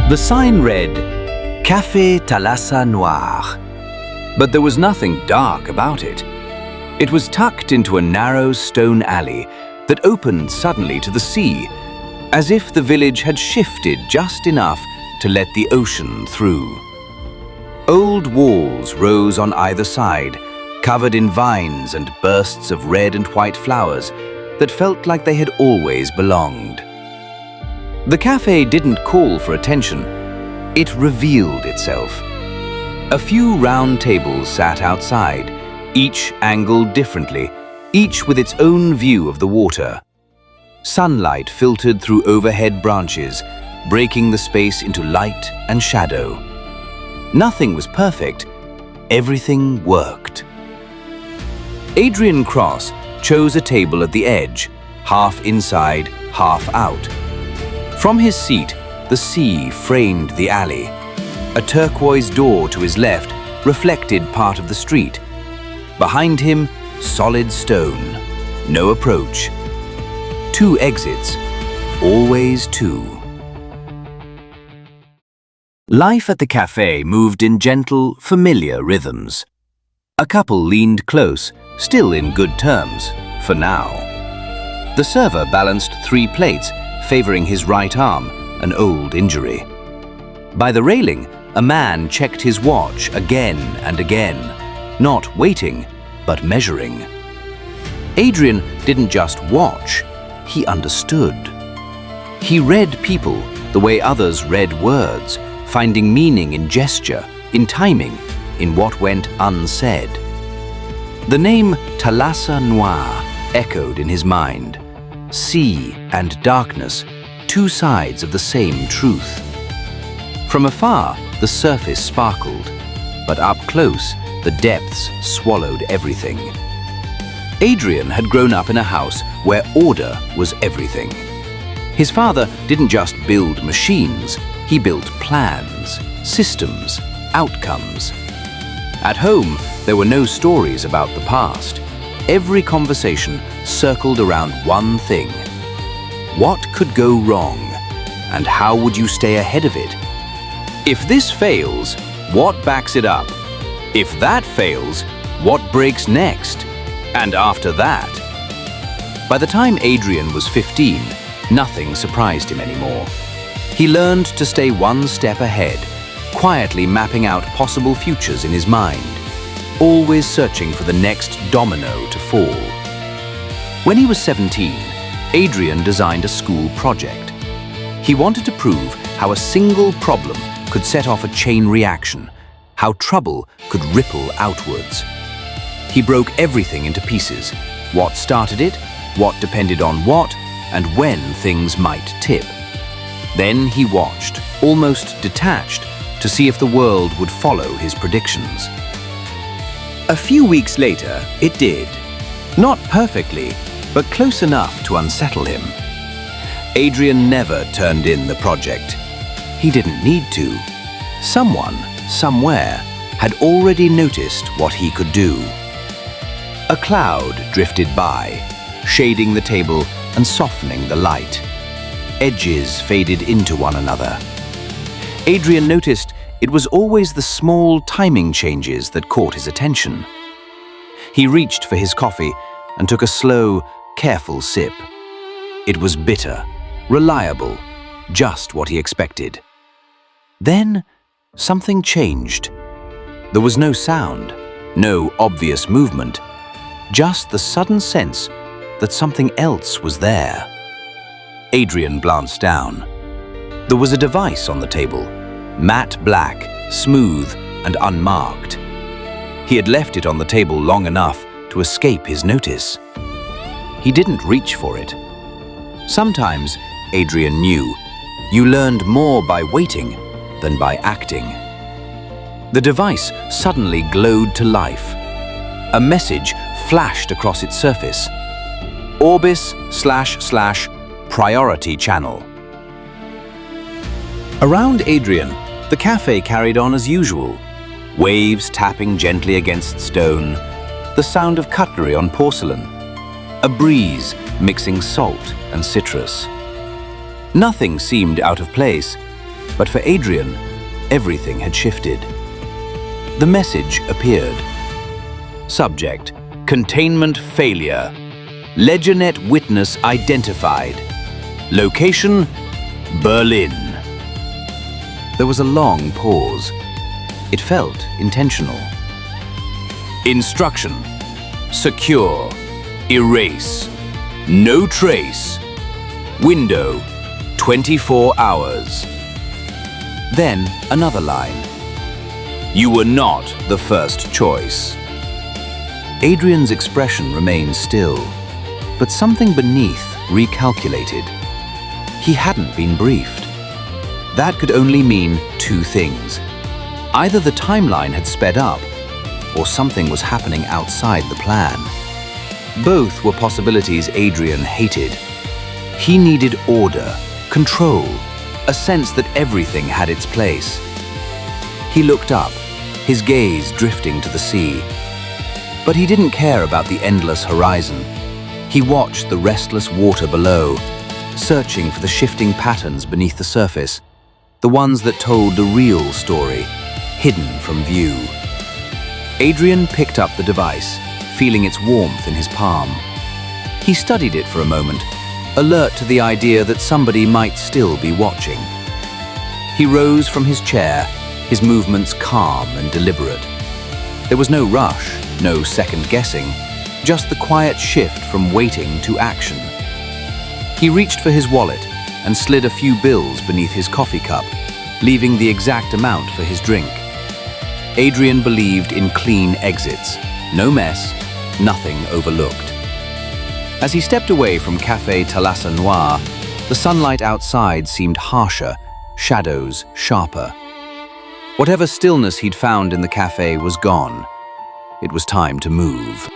The sign read, Café Thalassa Noir. But there was nothing dark about it. It was tucked into a narrow stone alley that opened suddenly to the sea, as if the village had shifted just enough to let the ocean through. Old walls rose on either side, covered in vines and bursts of red and white flowers that felt like they had always belonged. The cafe didn't call for attention. It revealed itself. A few round tables sat outside, each angled differently, each with its own view of the water. Sunlight filtered through overhead branches, breaking the space into light and shadow. Nothing was perfect. Everything worked. Adrian Cross chose a table at the edge, half inside, half out. From his seat, the sea framed the alley. A turquoise door to his left reflected part of the street. Behind him, solid stone, no approach. 2 exits, always 2. Life at the cafe moved in gentle, familiar rhythms. A couple leaned close, still in good terms, for now. The server balanced 3 plates, favoring his right arm, an old injury. By the railing, a man checked his watch again and again, not waiting, but measuring. Adrian didn't just watch, he understood. He read people the way others read words, finding meaning in gesture, in timing, in what went unsaid. The name Thalassa Noir echoed in his mind. Sea and darkness, 2 sides of the same truth. From afar, the surface sparkled, but up close, the depths swallowed everything. Adrian had grown up in a house where order was everything. His father didn't just build machines, he built plans, systems, outcomes. At home, there were no stories about the past. Every conversation circled around one thing. What could go wrong? And how would you stay ahead of it? If this fails, what backs it up? If that fails, what breaks next? And after that? By the time Adrian was 15, nothing surprised him anymore. He learned to stay one step ahead, quietly mapping out possible futures in his mind, always searching for the next domino to fall. When he was 17, Adrian designed a school project. He wanted to prove how a single problem could set off a chain reaction, how trouble could ripple outwards. He broke everything into pieces, what started it, what depended on what, and when things might tip. Then he watched, almost detached, to see if the world would follow his predictions. A few weeks later, it did. Not perfectly, but close enough to unsettle him. Adrian never turned in the project. He didn't need to. Someone, somewhere, had already noticed what he could do. A cloud drifted by, shading the table and softening the light. Edges faded into one another. Adrian noticed it was always the small timing changes that caught his attention. He reached for his coffee and took a slow, careful sip. It was bitter, reliable, just what he expected. Then, something changed. There was no sound, no obvious movement, just the sudden sense that something else was there. Adrian glanced down. There was a device on the table, matte black, smooth, and unmarked. He had left it on the table long enough to escape his notice. He didn't reach for it. Sometimes, Adrian knew, you learned more by waiting than by acting. The device suddenly glowed to life. A message flashed across its surface. Orbis//priority channel. Around Adrian, the cafe carried on as usual. Waves tapping gently against stone, the sound of cutlery on porcelain, a breeze mixing salt and citrus. Nothing seemed out of place. But for Adrian, everything had shifted. The message appeared. Subject: containment failure. LedgerNet witness identified. Location: Berlin. There was a long pause. It felt intentional. Instruction: secure. Erase. No trace. Window: 24 hours. Then another line. You were not the first choice. Adrian's expression remained still, but something beneath recalculated. He hadn't been briefed. That could only mean two things. Either the timeline had sped up, or something was happening outside the plan. Both were possibilities Adrian hated. He needed order, control, a sense that everything had its place. He looked up, his gaze drifting to the sea. But he didn't care about the endless horizon. He watched the restless water below, searching for the shifting patterns beneath the surface, the ones that told the real story, hidden from view. Adrian picked up the device, feeling its warmth in his palm. He studied it for a moment, alert to the idea that somebody might still be watching. He rose from his chair, his movements calm and deliberate. There was no rush, no second guessing, just the quiet shift from waiting to action. He reached for his wallet and slid a few bills beneath his coffee cup, leaving the exact amount for his drink. Adrian believed in clean exits, no mess, nothing overlooked. As he stepped away from Café Thalassa Noir, the sunlight outside seemed harsher, shadows sharper. Whatever stillness he'd found in the cafe was gone. It was time to move.